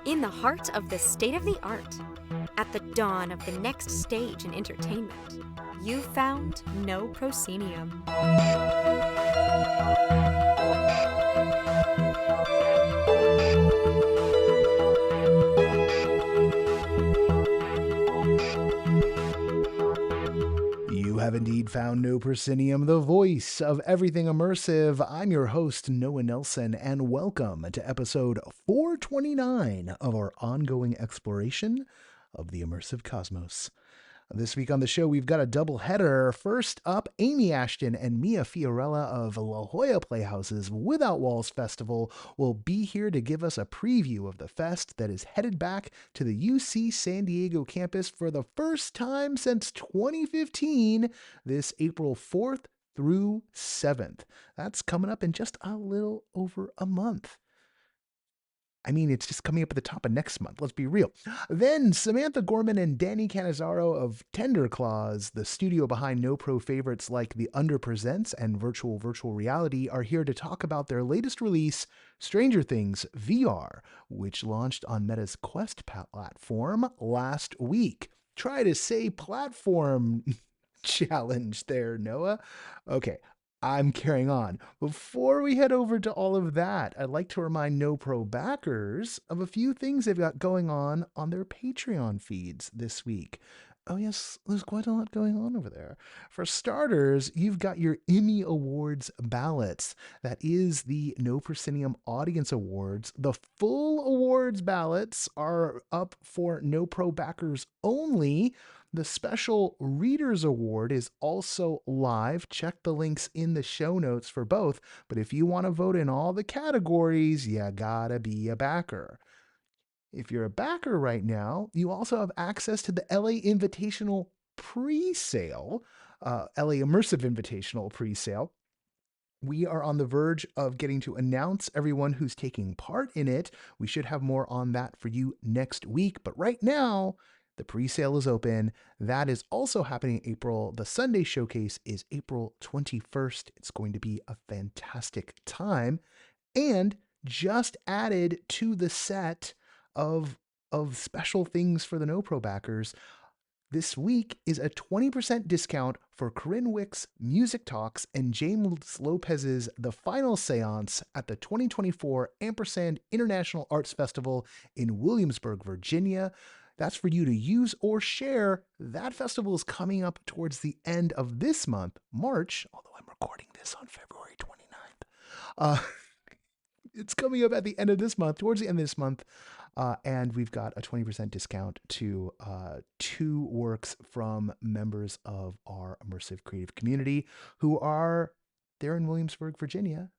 In the heart of the state-of-the-art, at the dawn of the next stage in entertainment, you found no Proscenium. You have indeed found No Proscenium, the voice of everything immersive. I'm your host, Noah Nelson, and welcome to episode 429 of our ongoing exploration of the immersive cosmos. This week on the show, we've got a double header. First up, Amy Ashton and Mia Fiorella of La Jolla Playhouse's Without Walls Festival will be here to give us a preview of the fest that is headed back to the UC San Diego campus for the first time since 2015, this April 4th through 7th. That's coming up in just a little over a month. I mean, it's just coming up at the top of next month. Let's be real. Then Samantha, Gorman, and Danny Cannizzaro of Tender Claws, the studio behind NoPro favorites like The Under Presents and Virtual Reality, are here to talk about their latest release, Stranger Things VR, which launched on Meta's Quest platform last week. Try to say platform challenge there, Noah. Okay. I'm carrying on. Before we head over to all of that, I'd like to remind NoPro backers of a few things they've got going on their Patreon feeds this week. Oh yes, there's quite a lot going on over there. For starters, you've got your Emmy Awards ballots. That is the No Proscenium Audience Awards. The full awards ballots are up for NoPro backers only. The special Readers Award is also live. Check the links in the show notes for both. But if you want to vote in all the categories, you gotta be a backer. If you're a backer right now, you also have access to the LA Invitational pre-sale, LA Immersive Invitational pre-sale. We are on the verge of getting to announce everyone who's taking part in it. We should have more on that for you next week. But right now, the pre-sale is open. That is also happening in April. The Sunday showcase is April 21st. It's going to be a fantastic time. And just added to the set of special things for the NoPro backers, this week is a 20% discount for Corinne Wick's Music Talks and James Lopez's The Final Seance at the 2024 Ampersand International Arts Festival in Williamsburg, Virginia. That's for you to use or share. That festival is coming up towards the end of this month, March, although I'm recording this on February 29th. It's coming up at the end of this month, towards the end of this month, and we've got a 20% discount to 2 works from members of our immersive creative community who are there in Williamsburg, Virginia,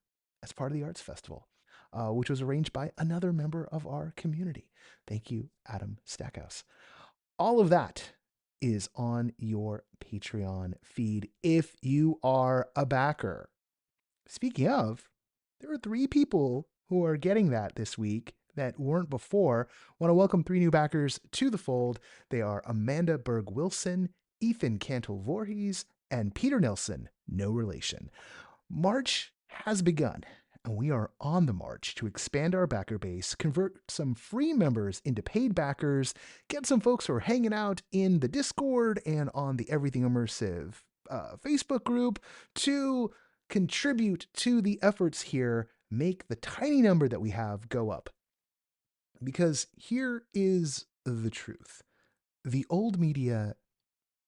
as part of the Arts Festival, which was arranged by another member of our community. Thank you, Adam Stackhouse. All of that is on your Patreon feed if you are a backer. Speaking of, there are 3 people who are getting that this week that weren't before. I want to welcome 3 new backers to the fold. They are Amanda Berg-Wilson, Ethan Canto-Voorhees, and Peter Nelson, no relation. March has begun, and we are on the march to expand our backer base, convert some free members into paid backers, get some folks who are hanging out in the Discord and on the Everything Immersive Facebook group to contribute to the efforts here, make the tiny number that we have go up. Because here is the truth. The old media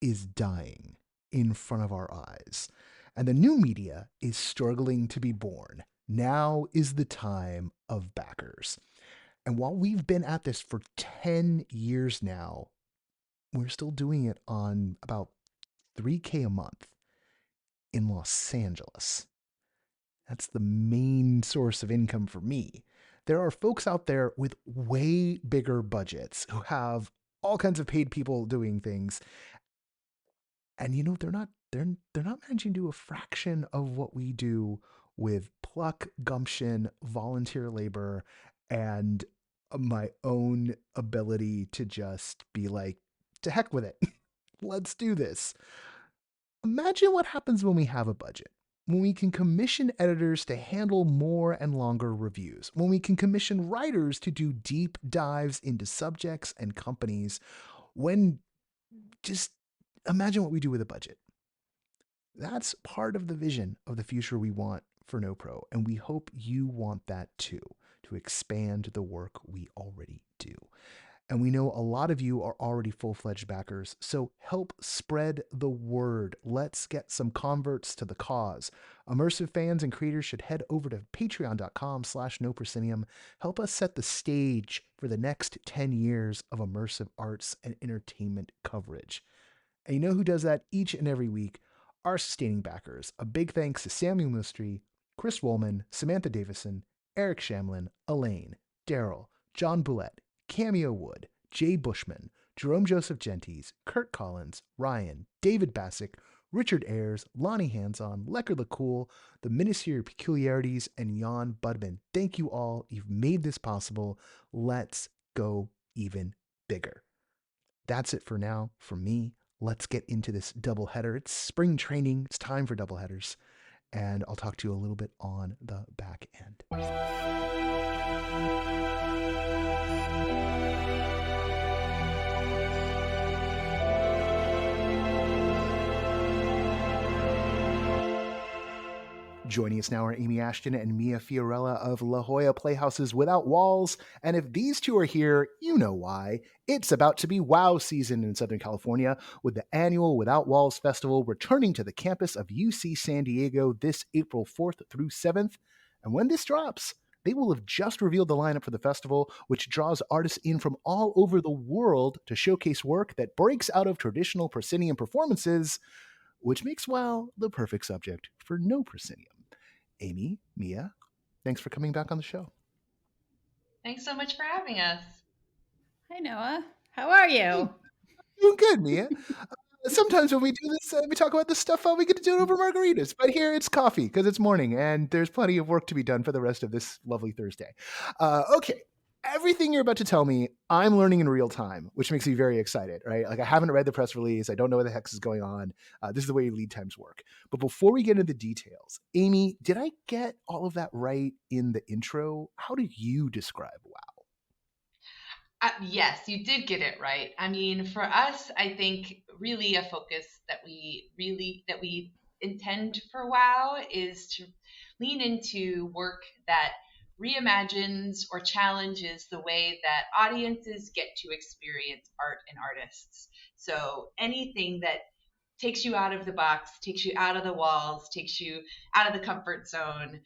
is dying in front of our eyes, and the new media is struggling to be born. Now is the time of backers. And while we've been at this for 10 years now, we're still doing it on about $3,000 a month in Los Angeles. That's the main source of income for me. There are folks out there with way bigger budgets who have all kinds of paid people doing things. And you know, they're not managing to do a fraction of what we do with pluck, gumption, volunteer labor, and my own ability to just be like, to heck with it. Let's do this. Imagine what happens when we have a budget. when we can commission editors to handle more and longer reviews, when we can commission writers to do deep dives into subjects and companies, when just imagine what we do with a budget. That's part of the vision of the future we want for NoPro, and we hope you want that too, to expand the work we already do. And we know a lot of you are already full-fledged backers, so help spread the word. Let's get some converts to the cause. Immersive fans and creators should head over to patreon.com/NoProscenium. Help us set the stage for the next 10 years of immersive arts and entertainment coverage. And you know who does that each and every week? Our sustaining backers. A big thanks to Samuel Mistry, Chris Woolman, Samantha Davison, Eric Shamlin, Elaine, Daryl, John Boulette, Cameo Wood, Jay Bushman, Jerome Joseph Genties, Kurt Collins, Ryan, David Bassick, Richard Ayers, Lonnie Hands-On, Lecker LeCool, The Ministerial Peculiarities, and Jan Budman. Thank you all. You've made this possible. Let's go even bigger. That's it for now from me. Let's get into this doubleheader. It's spring training. It's time for doubleheaders. And I'll talk to you a little bit on the back end. Joining us now are Amy Ashton and Mia Fiorella of La Jolla Playhouses Without Walls. And if these two are here, you know why. It's about to be WoW season in Southern California, with the annual Without Walls Festival returning to the campus of UC San Diego this April 4th through 7th. And when this drops, they will have just revealed the lineup for the festival, which draws artists in from all over the world to showcase work that breaks out of traditional proscenium performances, which makes WoW the perfect subject for no proscenium. Amy, Mia, thanks for coming back on the show. Thanks so much for having us. Hi, Noah. How are you? Doing good, Mia. Sometimes when we do this, we talk about this stuff, we get to do it over margaritas. But here it's coffee because it's morning and there's plenty of work to be done for the rest of this lovely Thursday. Okay. Everything you're about to tell me, I'm learning in real time, which makes me very excited, right? Like I haven't read the press release. I don't know what the heck is going on. This is the way lead times work. But before we get into the details, Amy, did I get all of that right in the intro? How do you describe WoW? Yes, you did get it right. I mean, for us, I think really a focus that we intend for WoW is to lean into work that reimagines or challenges the way that audiences get to experience art and artists. So anything that takes you out of the box, takes you out of the walls, takes you out of the comfort zone.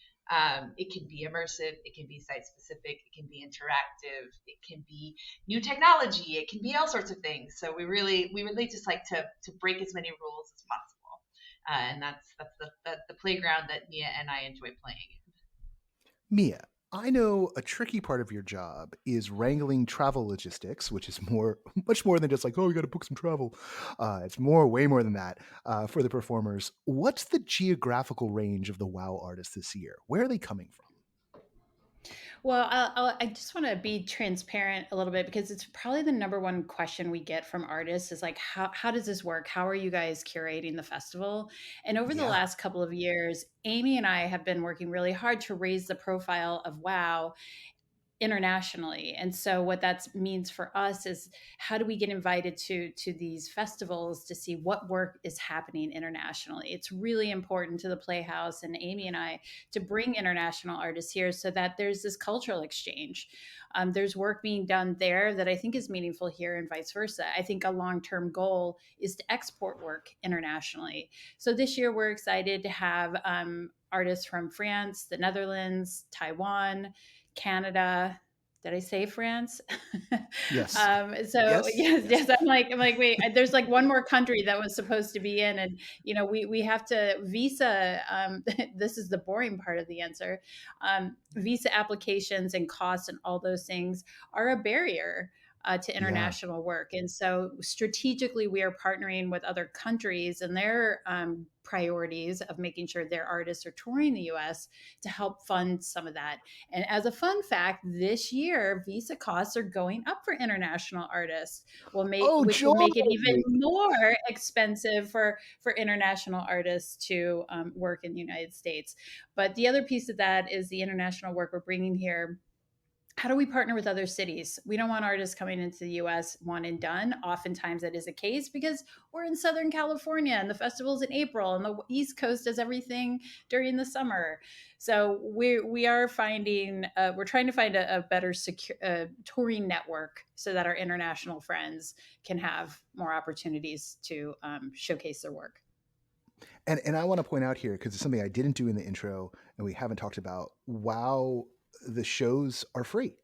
It can be immersive, it can be site specific, it can be interactive, it can be new technology, it can be all sorts of things. So we really just like to break as many rules as possible, and that's the playground that Mia and I enjoy playing in. Mia, I know a tricky part of your job is wrangling travel logistics, which is much more than just like, oh, we got to book some travel. It's way more than that for the performers. What's the geographical range of the WoW artists this year? Where are they coming from? Well, I just want to be transparent a little bit because it's probably the number one question we get from artists is like, how does this work? How are you guys curating the festival? And over the last couple of years, Amy and I have been working really hard to raise the profile of WoW internationally. And so what that means for us is how do we get invited to these festivals to see what work is happening internationally? It's really important to the Playhouse and Amy and I to bring international artists here so that there's this cultural exchange. There's work being done there that I think is meaningful here and vice versa. I think a long-term goal is to export work internationally. So this year we're excited to have artists from France, the Netherlands, Taiwan, Canada. Did I say France? Yes. Yes. I'm like, wait, there's like one more country that was supposed to be in. And, you know, we have to visa. This is the boring part of the answer. Visa applications and costs and all those things are a barrier. to international work. And so strategically, we are partnering with other countries and their priorities of making sure their artists are touring the US to help fund some of that. And as a fun fact, this year, visa costs are going up for international artists, which will make it even more expensive for international artists to work in the United States. But the other piece of that is the international work we're bringing here. How do we partner with other cities? We don't want artists coming into the US one and done. Oftentimes that is the case because we're in Southern California and the festival's in April and the East Coast does everything during the summer. So we are finding, we're trying to find a better touring network so that our international friends can have more opportunities to showcase their work. And I want to point out here, because it's something I didn't do in the intro and we haven't talked about, wow, the shows are free.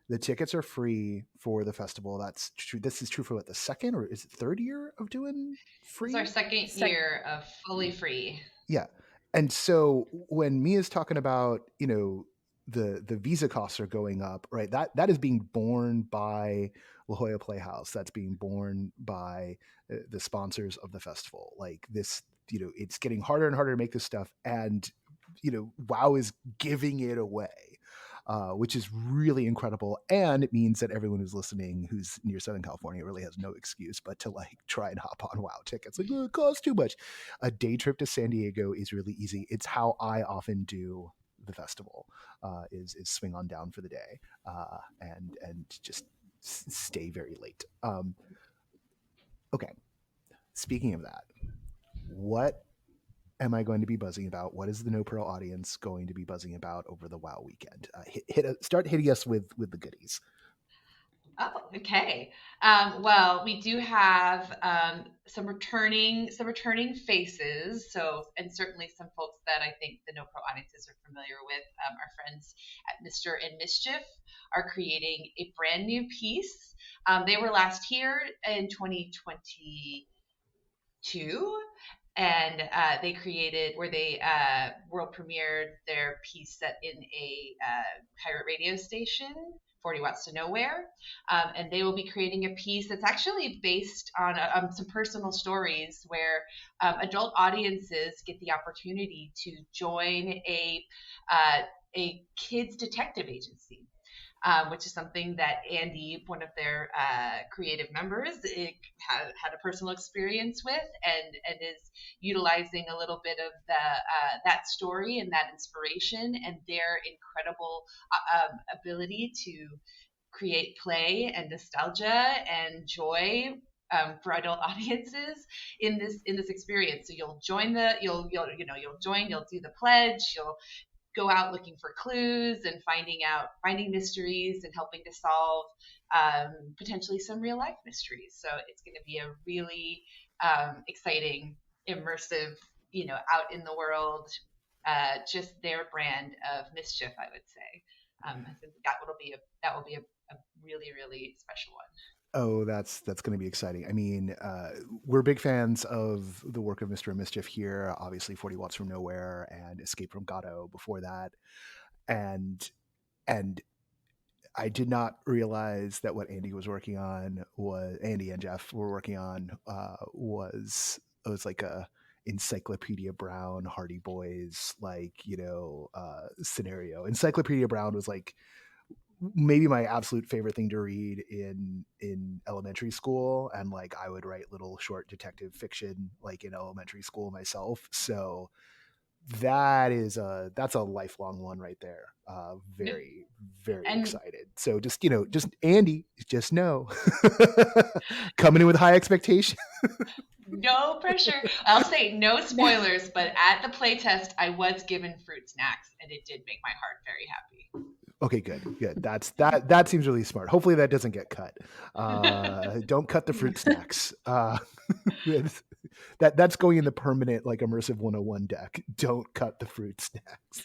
The tickets are free for the festival. That's true. This is true for what, the second or is it third year of doing free? It's our second year of fully free. Yeah. And so when Mia's talking about, the visa costs are going up, right? That is being borne by La Jolla Playhouse. That's being borne by the sponsors of the festival. Like this, it's getting harder and harder to make this stuff. And, WoW is giving it away. Which is really incredible. And it means that everyone who's listening who's near Southern California really has no excuse but to try and hop on WoW tickets. Like, it costs too much. A day trip to San Diego is really easy. It's how I often do the festival, is swing on down for the day and just stay very late. Okay. Speaking of that, what am I going to be buzzing about? What is the NoPro audience going to be buzzing about over the WoW weekend? Start hitting us with the goodies. Oh, okay. Well, we do have some returning faces. So, and certainly some folks that I think the NoPro audiences are familiar with. Our friends at Mr. and Mischief are creating a brand new piece. They were last here in 2022. And they created world premiered their piece set in a pirate radio station, 40 Watts to Nowhere. And they will be creating a piece that's actually based on some personal stories where adult audiences get the opportunity to join a kids detective agency. Which is something that Andy, one of their creative members, had a personal experience with, and is utilizing a little bit of that story and that inspiration and their incredible ability to create play and nostalgia and joy for adult audiences in this experience. So you'll you'll do the pledge, you'll go out looking for clues and finding mysteries and helping to solve potentially some real life mysteries. So it's going to be a really exciting, immersive, out in the world, just their brand of mischief, I would say. I think that will be a really, really special one. Oh, that's going to be exciting. I mean, we're big fans of the work of Mr. Mischief here. Obviously, 40 Watts from Nowhere and Escape from Gato before that, and I did not realize that what Andy was working on Andy and Jeff were working on was like a Encyclopedia Brown, Hardy Boys scenario. Encyclopedia Brown was like maybe my absolute favorite thing to read in elementary school, and like I would write little short detective fiction like in elementary school myself. So that's a lifelong one right there. Very, very excited. So just Andy, just know, coming in with high expectation. No pressure. I'll say no spoilers, but at the playtest, I was given fruit snacks, and it did make my heart very happy. Okay, good. That seems really smart. Hopefully that doesn't get cut. Don't cut the fruit snacks. That's going in the permanent like immersive 101 deck. Don't cut the fruit snacks.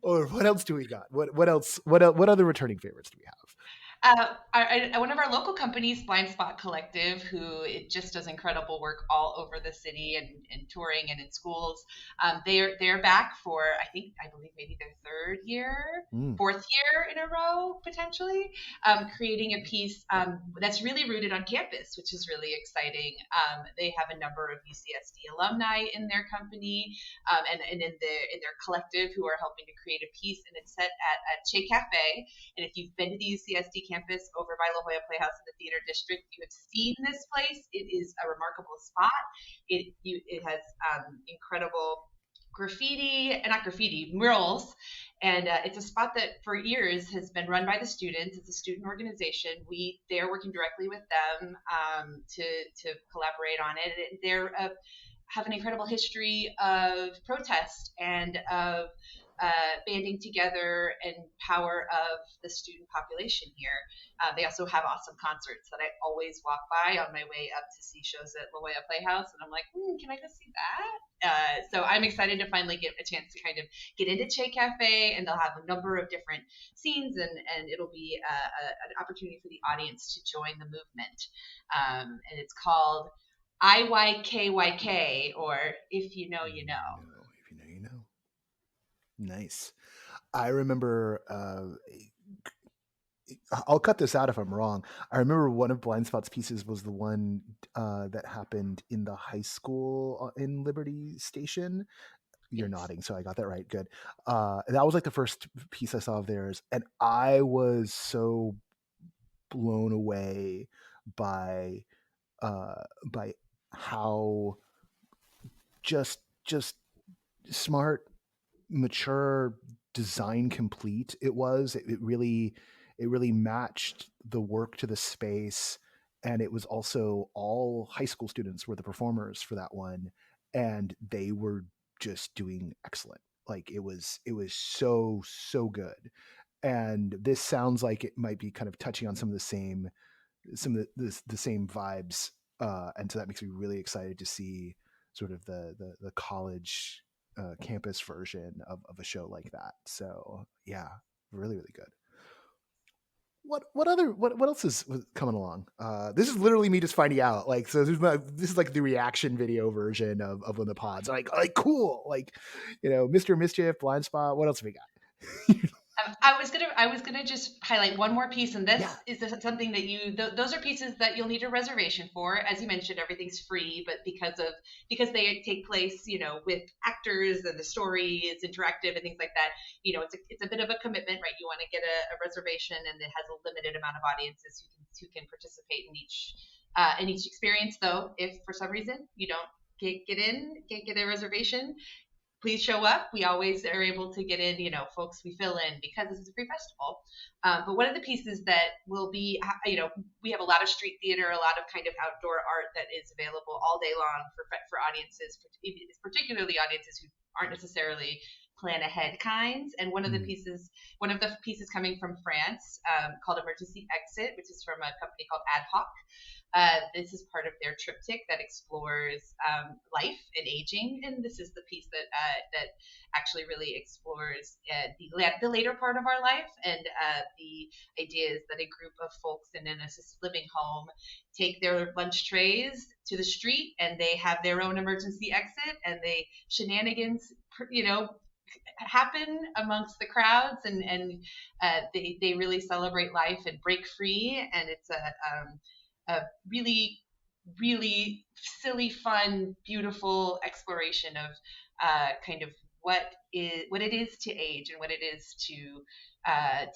Or what else do we got? What else? What other returning favorites do we have? One of our local companies, Blind Spot Collective, who it just does incredible work all over the city and touring and in schools. They're back for I believe maybe their third year, fourth year in a row potentially, creating a piece that's really rooted on campus, which is really exciting. They have a number of UCSD alumni in their company and in their collective who are helping to create a piece, and it's set at Che Cafe. And if you've been to the UCSD campus over by La Jolla Playhouse in the theater district, you have seen this place. It is a remarkable spot. It has incredidible murals, and it's a spot that for years has been run by the students. It's a student organization. They're working directly with them to collaborate on it. They're have an incredible history of protest and of banding together and power of the student population here. They also have awesome concerts that I always walk by on my way up to see shows at La Jolla Playhouse, and I'm like, can I go see that? So I'm excited to finally get a chance to kind of get into Che Cafe, and they'll have a number of different scenes, and it'll be an opportunity for the audience to join the movement. And it's called IYKYK, or If You Know, You Know. If you know, you know. Nice. I remember, I'll cut this out if I'm wrong. I remember one of Blind Spot's pieces was the one that happened in the high school in Liberty Station. You're nodding, so I got that right. Good. That was like the first piece I saw of theirs, and I was so blown away by how just smart, mature, design complete it was. It really matched the work to the space, and it was also all high school students were the performers for that one, and they were just doing excellent. Like it was so good. And this sounds like it might be kind of touching on some of the same vibes, and so that makes me really excited to see sort of the college campus version of a show like that. So yeah, really good. What else is coming along? This is literally me just finding out. Like, so this is like the reaction video version of one of the pods. Like cool. Like, Mr. Mischief, Blind Spot. What else have we got? I was gonna just highlight one more piece, and this is something that those are pieces that you'll need a reservation for. As you mentioned, everything's free, but because they take place, with actors and the story is interactive and things like that, it's a bit of a commitment, right? You want to get a reservation, and it has a limited amount of audiences who can participate in each experience. Though, if for some reason you don't can't get a reservation, please show up. We always are able to get in, folks we fill in because this is a free festival. But one of the pieces that will be, we have a lot of street theater, a lot of kind of outdoor art that is available all day long for audiences, particularly audiences who aren't necessarily plan ahead kinds. And one of the pieces coming from France called Emergency Exit, which is from a company called Ad Hoc. This is part of their triptych that explores life and aging, and this is the piece that actually really explores the later part of our life, and the idea is that a group of folks in an assisted living home take their lunch trays to the street, and they have their own emergency exit, and they shenanigans, happen amongst the crowds, and they really celebrate life and break free, and it's a really, really silly, fun, beautiful exploration of kind of what it is to age and what it is to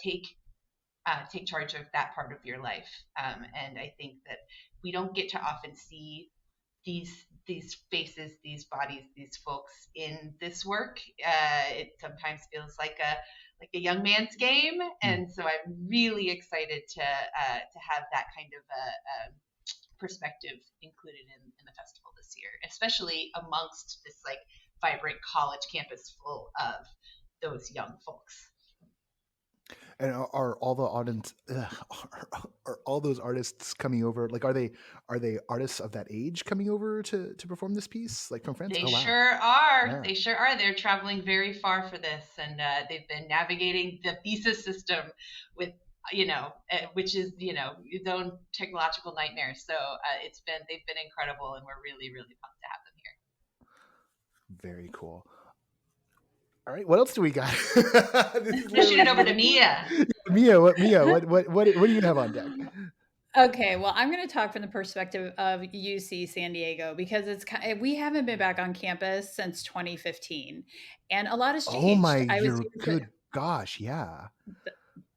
take charge of that part of your life. And I think that we don't get to often see these faces, these bodies, these folks in this work. It sometimes feels like a young man's game, and so I'm really excited to have that kind of perspective included in the festival this year, especially amongst this like vibrant college campus full of those young folks. And are all the audience are all those artists coming over? Like, are they artists of that age coming over to perform this piece, like from France? They wow. sure are. Yeah. They sure are. They're traveling very far for this, and they've been navigating the visa system with which is, its own technological nightmare. So they've been incredible, and we're really, really pumped to have them here. Very cool. All right, what else do we got? Pushing it over to Mia. Mia, what do you have on deck? Okay, well, I'm going to talk from the perspective of UC San Diego because we haven't been back on campus since 2015, and a lot has changed. Oh my, good gosh, yeah.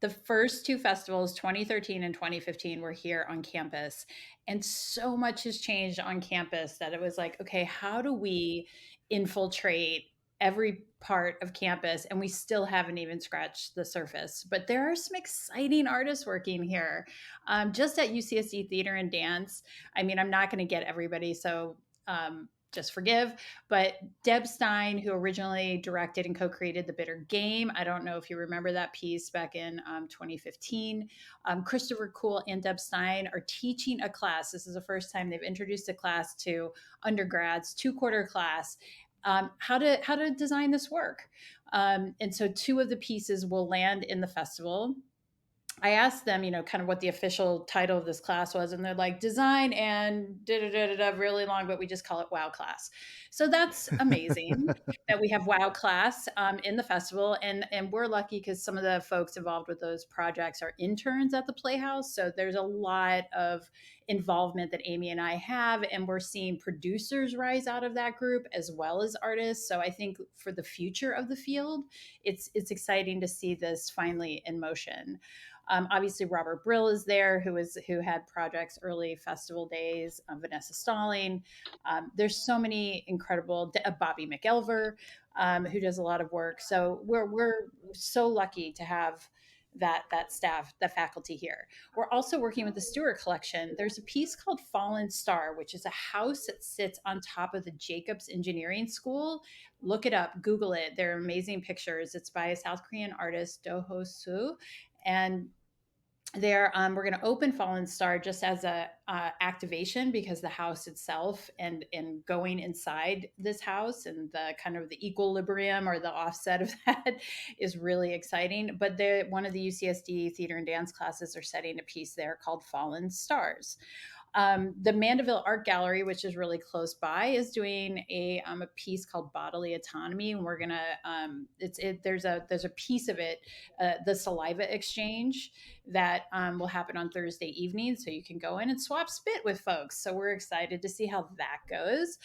The first two festivals, 2013 and 2015, were here on campus, and so much has changed on campus that it was like, okay, how do we infiltrate every part of campus? And we still haven't even scratched the surface, but there are some exciting artists working here. Just at UCSD Theater and Dance, I mean, I'm not going to get everybody, so just forgive, but Deb Stein, who originally directed and co-created The Bitter Game, I don't know if you remember that piece back in 2015. Christopher Kuhl and Deb Stein are teaching a class. This is the first time they've introduced a class to undergrads, 2-quarter class, how to design this work. And so 2 of the pieces will land in the festival. I asked them, kind of what the official title of this class was, and they're like, design and really long, but we just call it WOW class. So that's amazing that we have WOW class in the festival, and we're lucky because some of the folks involved with those projects are interns at the Playhouse. So there's a lot of involvement that Amy and I have, and we're seeing producers rise out of that group as well as artists. So I think for the future of the field, it's exciting to see this finally in motion. Obviously, Robert Brill is there, who had projects early festival days. Vanessa Stalling. There's so many incredible. Bobby McElver, who does a lot of work. So we're so lucky to have that staff, the faculty here. We're also working with the Stewart Collection. There's a piece called Fallen Star, which is a house that sits on top of the Jacobs Engineering School. Look it up, Google it. They're amazing pictures. It's by a South Korean artist, Do-Ho Soo. And there, we're going to open Fallen Star just as a activation because the house itself and going inside this house and the kind of the equilibrium or the offset of that is really exciting. But one of the UCSD theater and dance classes are setting a piece there called Fallen Stars. The Mandeville Art Gallery, which is really close by, is doing a piece called Bodily Autonomy, and we're gonna there's a piece of it, the saliva exchange that will happen on Thursday evening, so you can go in and swap spit with folks. So we're excited to see how that goes.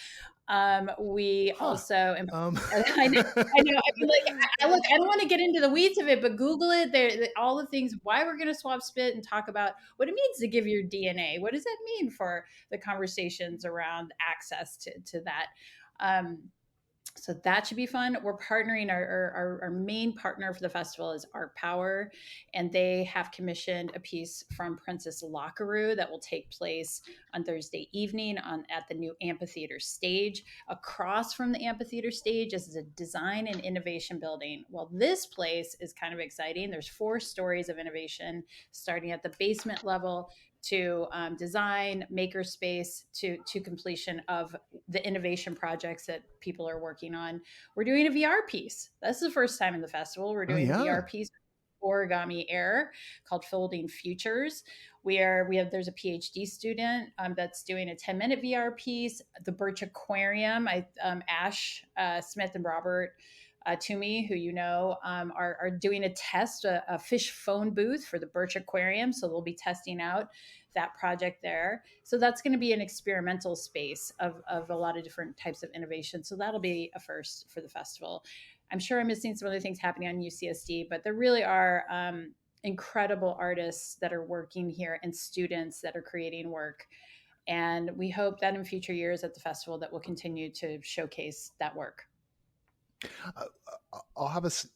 We also, I know. I mean, I don't want to get into the weeds of it, but Google it. There, all the things why we're going to swap spit and talk about what it means to give your DNA. What does that mean for the conversations around access to that? So that should be fun. We're partnering. Our main partner for the festival is Art Power, and they have commissioned a piece from Princess Lockaroo that will take place on Thursday evening at the new amphitheater stage. Across from the amphitheater stage is a design and innovation building. Well, this place is kind of exciting. There's 4 stories of innovation, starting at the basement level to design, makerspace, to completion of the innovation projects that people are working on. We're doing a VR piece. This is the first time in the festival. We're doing a VR piece, Origami Air, called Folding Futures. There's a PhD student that's doing a 10-minute VR piece. The Birch Aquarium, Ash Smith and Robert Toomey, who are doing a test, a fish phone booth for the Birch Aquarium. So they'll be testing out that project there. So that's going to be an experimental space of a lot of different types of innovation. So that'll be a first for the festival. I'm sure I'm missing some other things happening on UCSD, but there really are incredible artists that are working here and students that are creating work. And we hope that in future years at the festival that we'll continue to showcase that work. I'll have us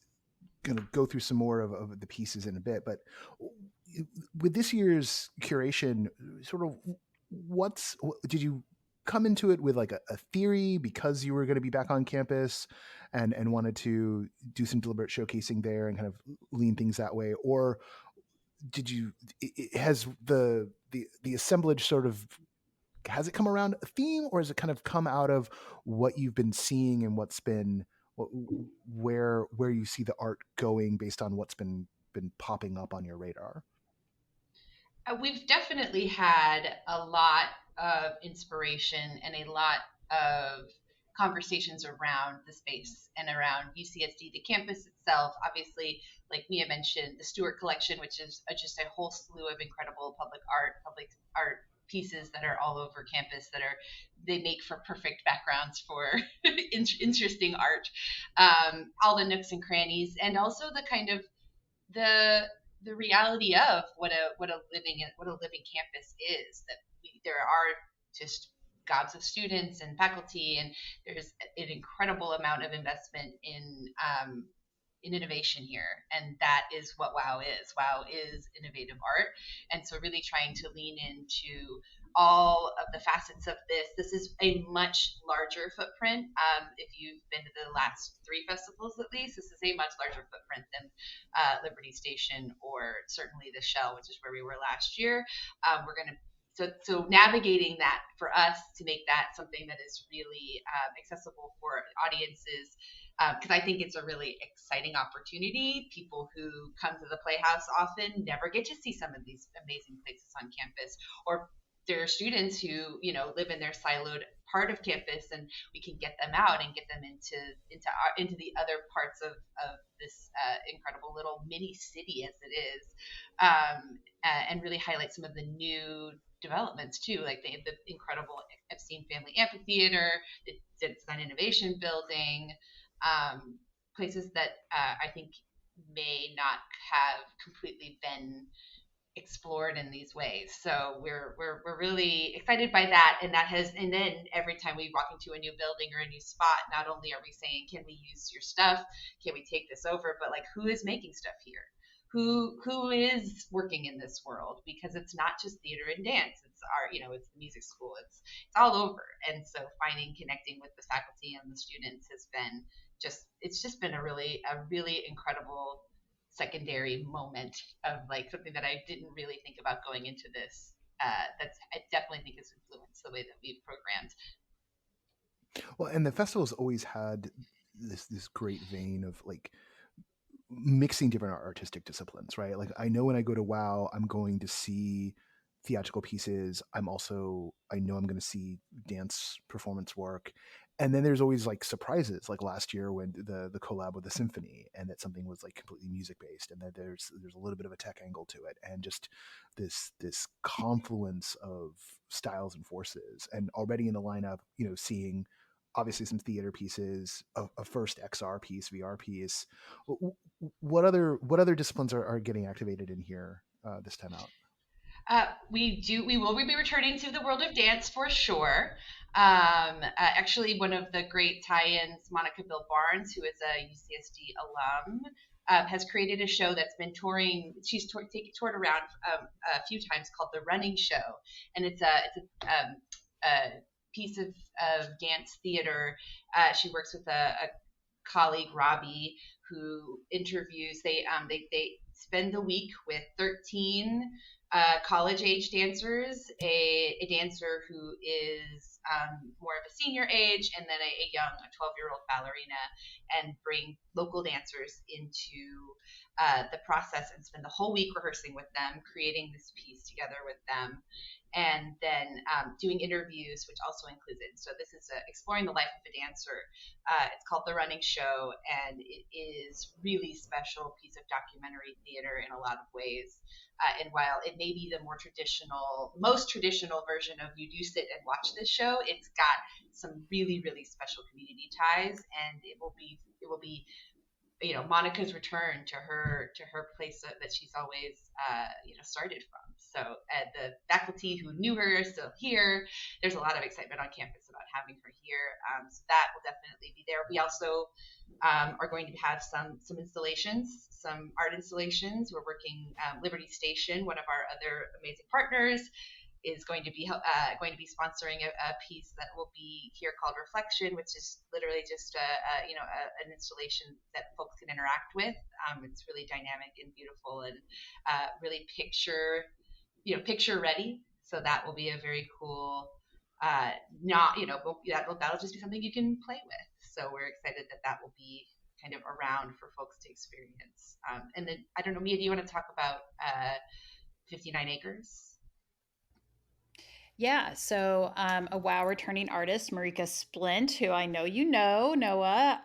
going to go through some more of the pieces in a bit, but with this year's curation, sort of did you come into it with like a theory because you were going to be back on campus and wanted to do some deliberate showcasing there and kind of lean things that way? Or has the assemblage sort of, has it come around a theme, or has it kind of come out of what you've been seeing and what's been, where you see the art going based on what's been popping up on your radar? We've definitely had a lot of inspiration and a lot of conversations around the space and around UCSD, the campus itself. Obviously, like Mia mentioned, the Stewart Collection, which is just a whole slew of incredible public art pieces that are all over campus that are they make for perfect backgrounds for interesting art. All the nooks and crannies, and also the kind of the the reality of what a living campus is, that there are just gobs of students and faculty, and there's an incredible amount of investment in innovation here, and that is what wow is innovative art. And so really trying to lean into all of the facets of this is a much larger footprint. If you've been to the last three festivals, at least, this is a much larger footprint than Liberty Station, or certainly the Shell, which is where we were last year. We're going to so navigating that for us to make that something that is really accessible for audiences, because I think it's a really exciting opportunity. People who come to the Playhouse often never get to see some of these amazing places on campus, or there are students who live in their siloed part of campus, and we can get them out and get them into the other parts of this incredible little mini city as it is, and really highlight some of the new developments too, like the incredible Epstein Family Amphitheater, the Design Innovation Building, places that I think may not have completely been explored in these ways. So we're really excited by that, and then every time we walk into a new building or a new spot, not only are we saying, can we use your stuff, can we take this over, but like, who is making stuff here, who is working in this world, because it's not just theater and dance, it's art, it's the music school, it's all over. And so connecting with the faculty and the students has been it's just been a really incredible secondary moment of like something that I didn't really think about going into this. I definitely think has influenced the way that we've programmed. Well, and the festival's always had this great vein of like mixing different artistic disciplines, right? Like I know when I go to WoW, I'm going to see theatrical pieces. I know I'm going to see dance performance work. And then there's always like surprises, like last year when the collab with the symphony, and that something was like completely music based, and that there's a little bit of a tech angle to it, and just this confluence of styles and forces. And already in the lineup, seeing obviously some theater pieces, a first XR piece, VR piece. What other disciplines are getting activated in here this time out? We will be returning to the world of dance for sure. Actually, one of the great tie-ins, Monica Bill Barnes, who is a UCSD alum, has created a show that's been touring. She's toured around a few times, called The Running Show, and it's a piece of dance theater. She works with a colleague, Robbie, who interviews. They spend the week with 13 college-age dancers, a dancer who is more of a senior age, and then a young, 12-year-old ballerina, and bring local dancers into the process and spend the whole week rehearsing with them, creating this piece together with them, and then doing interviews, which also includes it. So this is exploring the life of a dancer. It's called The Running Show, and it is really special piece of documentary theater in a lot of ways. And while it may be the most traditional version of you do sit and watch this show, it's got some really, really special community ties, and it will be Monica's return to her place that she's always started from. So the faculty who knew her are still here. There's a lot of excitement on campus about having her here. So that will definitely be there. We also are going to have some installations, some art installations. We're working Liberty Station, one of our other amazing partners, is going to be sponsoring a piece that will be here called Reflection, which is literally just an installation that folks can interact with. It's really dynamic and beautiful, and really picture ready. So that will be a very cool. That'll just be something you can play with. So we're excited that will be kind of around for folks to experience. And then I don't know, Mia, do you want to talk about 59 acres? Yeah, so a WoW returning artist, Marika Splint, who I know you know, Noah,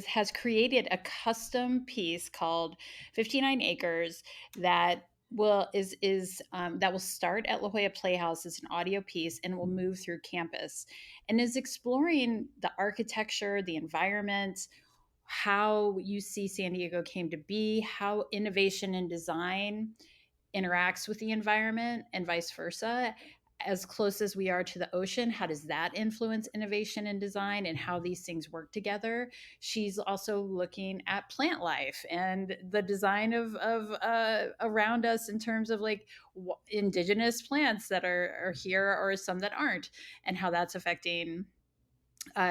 has created a custom piece called 59 Acres that that will start at La Jolla Playhouse as an audio piece and will move through campus, and is exploring the architecture, the environment, how you see San Diego came to be, how innovation and design interacts with the environment and vice versa. As close as we are to the ocean, how does that influence innovation and design and how these things work together? She's also looking at plant life and the design of around us in terms of like indigenous plants that are here or some that aren't, and how that's affecting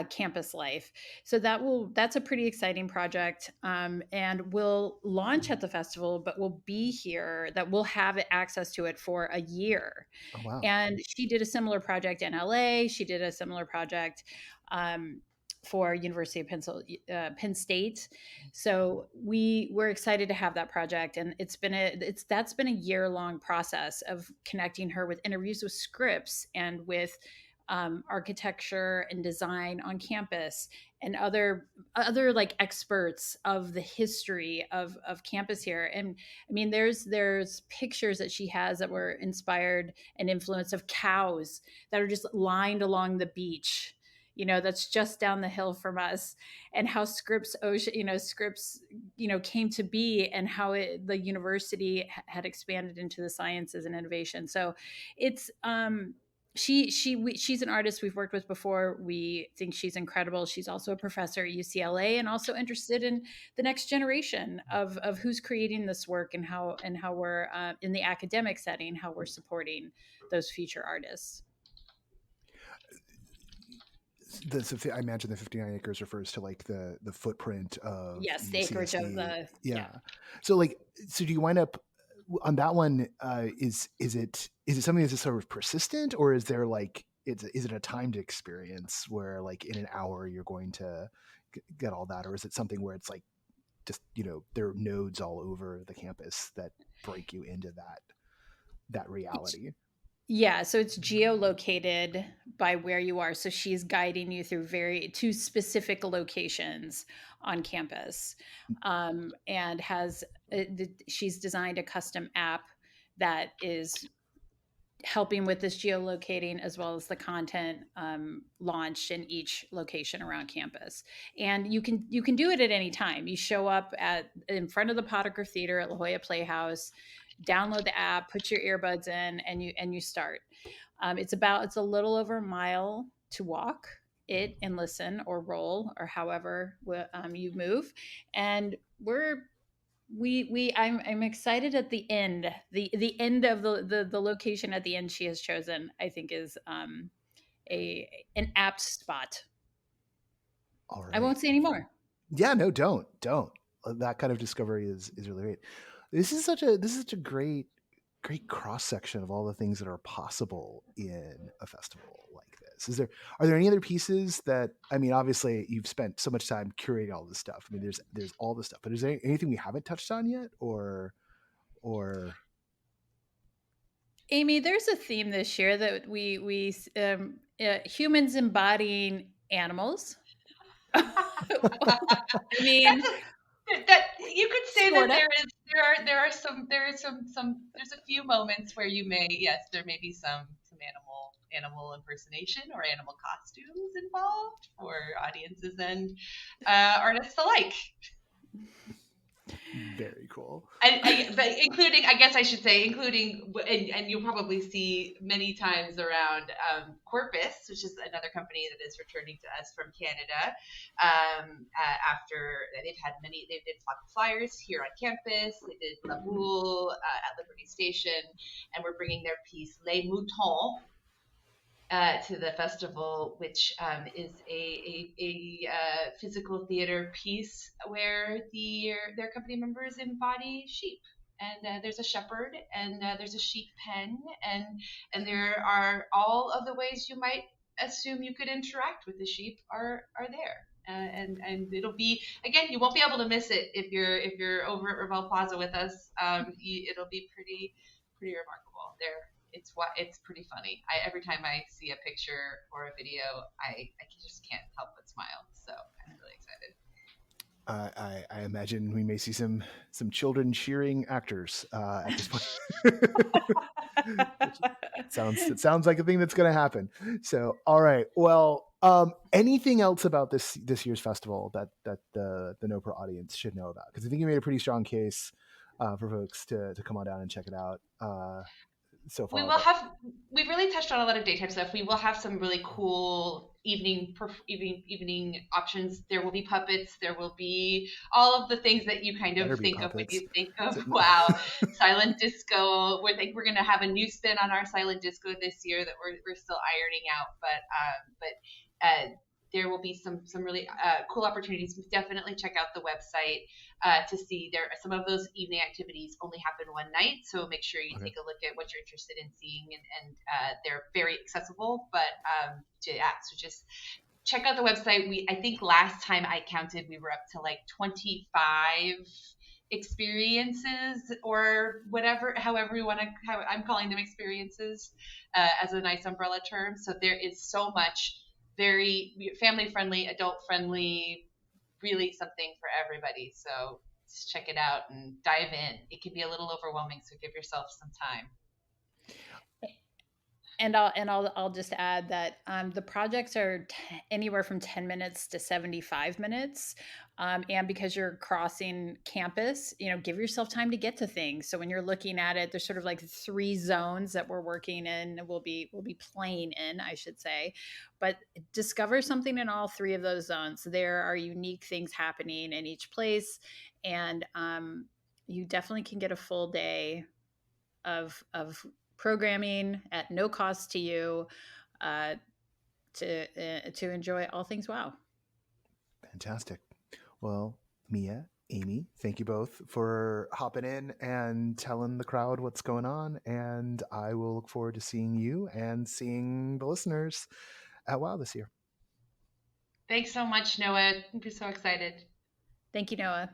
campus life. So that's a pretty exciting project, and will launch at the festival, but will be here. That we'll have access to it for a year. Oh, wow. And she did a similar project in LA. She did a similar project. For University of Penn State, so we're excited to have that project, and that's been a year-long process of connecting her with interviews with scripts and with architecture and design on campus and other like experts of the history of campus here. And I mean, there's pictures that she has that were inspired and influenced of cows that are just lined along the beach, that's just down the hill from us, and how Scripps Ocean, Scripps, came to be, and how the university had expanded into the sciences and innovation. So it's she's an artist we've worked with before. We think she's incredible. She's also a professor at UCLA and also interested in the next generation of who's creating this work, and how we're in the academic setting, how we're supporting those future artists. I imagine the 59 acres refers to like the footprint of Yes, the acreage of the So do you wind up on that one? Is it something that's just sort of persistent, or is there like is it a timed experience where like in an hour you're going to get all that, or is it something where it's like just there are nodes all over the campus that break you into that reality? Yeah, so it's geolocated by where you are. So she's guiding you through two specific locations on campus, and she's designed a custom app that is helping with this geolocating, as well as the content launched in each location around campus. And you can do it at any time. You show up in front of the Potiker Theater at La Jolla Playhouse, download the app, put your earbuds in, and you start. It's a little over a mile to walk it and listen or roll or however you move. And I'm excited at the end. The end of the location at the end she has chosen, I think, is an apt spot. All right. I won't say any more. Yeah, no, don't. That kind of discovery is really great. This is such a great cross section of all the things that are possible in a festival like this. Are there any other pieces that, I mean, obviously you've spent so much time curating all this stuff. I mean, there's all this stuff, but is there anything we haven't touched on yet, or Amy, there's a theme this year that we humans embodying animals. I mean, that you could say sorta. that there's a few moments where there may be some animal impersonation or animal costumes involved for audiences and artists alike. Very cool. But including, I guess I should say, and you'll probably see many times around Corpus, which is another company that is returning to us from Canada. After they did flyers here on campus. They did La Boule at Liberty Station, and we're bringing their piece Les Moutons to the festival, which is a physical theater piece where their company members embody sheep. And there's a shepherd, and there's a sheep pen, and there are all of the ways you might assume you could interact with the sheep are there. And it'll be, again, you won't be able to miss it if you're over at Revel Plaza with us. It'll be pretty remarkable. It's pretty funny. Every time I see a picture or a video, I just can't help but smile. So I'm really excited. I imagine we may see some children cheering actors at this point. It sounds like a thing that's going to happen. So, all right. Well, anything else about this year's festival that the NoPro audience should know about? Because I think you made a pretty strong case for folks to come on down and check it out. So far, we've really touched on a lot of daytime stuff. We will have some really cool evening options. There will be puppets. There will be all of the things that you kind of think of when you think of silent disco. We're going to have a new spin on our silent disco this year that we're still ironing out, but there will be some really cool opportunities. Definitely check out the website to see some of those evening activities only happen one night. So make sure you take a look at what you're interested in seeing, and they're very accessible. But so just check out the website. I think last time I counted, we were up to like 25 experiences or whatever, however you want to, I'm calling them experiences as a nice umbrella term. So there is so much. Very family friendly, adult friendly, really something for everybody. So just check it out and dive in. It can be a little overwhelming, so give yourself some time. And I'll just add that the projects are anywhere from 10 minutes to 75 minutes. And because you're crossing campus, give yourself time to get to things. So when you're looking at it, there's sort of like 3 zones that we're working in, we'll be playing in, I should say. But discover something in all 3 of those zones. There are unique things happening in each place. And you definitely can get a full day of programming at no cost to you to enjoy all things WoW. Fantastic. Well, Mia, Amy, thank you both for hopping in and telling the crowd what's going on. And I will look forward to seeing you and seeing the listeners at WoW this year. Thanks so much, Noah. I'm so excited. Thank you, Noah.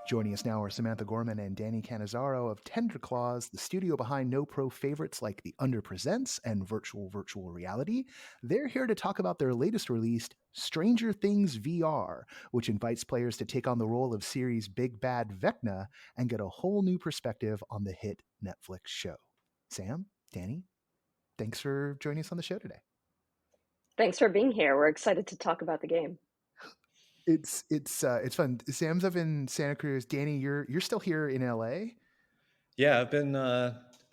Joining us now are Samantha Gorman and Danny Cannizzaro of Tender Claws, the studio behind NoPro favorites like The Under Presents and Virtual Reality. They're here to talk about their latest release, Stranger Things VR, which invites players to take on the role of series' big bad Vecna and get a whole new perspective on the hit Netflix show. Sam, Danny, thanks for joining us on the show today. Thanks for being here. We're excited to talk about the game. It's fun. Sam's up in Santa Cruz. Danny, you're still here in LA? Yeah, I've been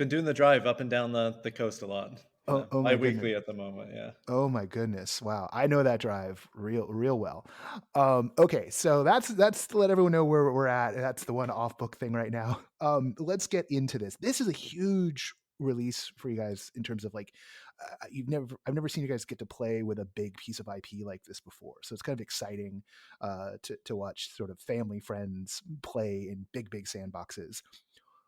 doing the drive up and down the coast a lot. Oh my weekly at the moment, yeah. Oh my goodness! Wow, I know that drive real well. Okay, so that's to let everyone know where we're at. That's the one off book thing right now. Let's get into this. This is a huge release for you guys in terms of like I've never seen you guys get to play with a big piece of IP like this before, so it's kind of exciting to watch sort of family friends play in big sandboxes.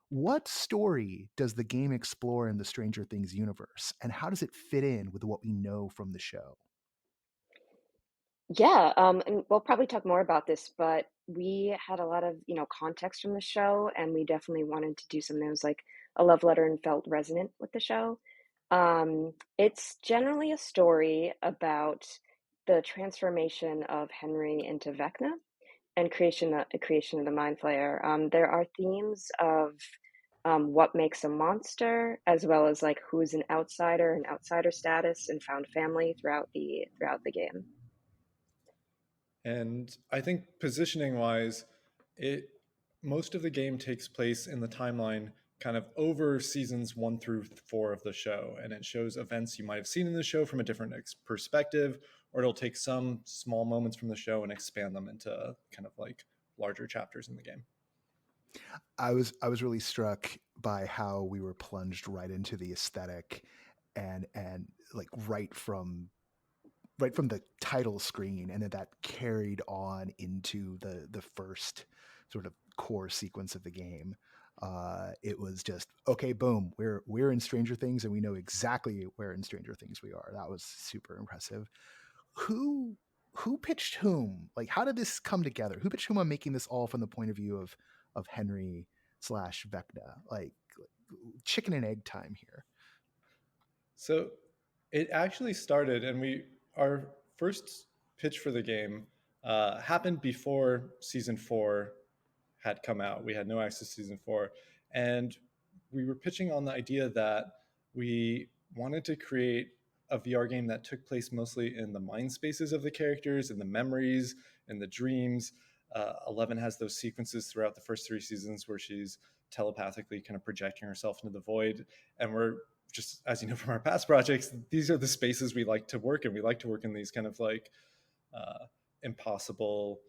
What story does the game explore in the Stranger Things universe, and how does it fit in with what we know from the show? Yeah, and we'll probably talk more about this, but we had a lot of, context from the show, and we definitely wanted to do something that was like a love letter and felt resonant with the show. It's generally a story about the transformation of Henry into Vecna and creation of the Mind Flayer. There are themes of what makes a monster, as well as like who's an outsider and outsider status and found family throughout the game. And I think positioning wise, most of the game takes place in the timeline kind of over seasons 1 through 4 of the show, and it shows events you might have seen in the show from a different perspective, or it'll take some small moments from the show and expand them into kind of like larger chapters in the game. I was really struck by how we were plunged right into the aesthetic and like right from the title screen, and that carried on into the first sort of core sequence of the game. It was just, okay, boom, we're in Stranger Things, and we know exactly where in Stranger Things we are. That was super impressive. Who pitched whom? Like, how did this come together? Who pitched whom on making this all from the point of view of Henry / Vecna? Like chicken and egg time here. So it actually started, and our first pitch for the game happened before season 4 had come out. We had no access to season 4, and we were pitching on the idea that we wanted to create a VR game that took place mostly in the mind spaces of the characters, in the memories, in the dreams. 11 has those sequences throughout the first 3 seasons where she's telepathically kind of projecting herself into the void, and we're just, as you know from our past projects, these are the spaces we like to work in. We like to work in these kind of like impossible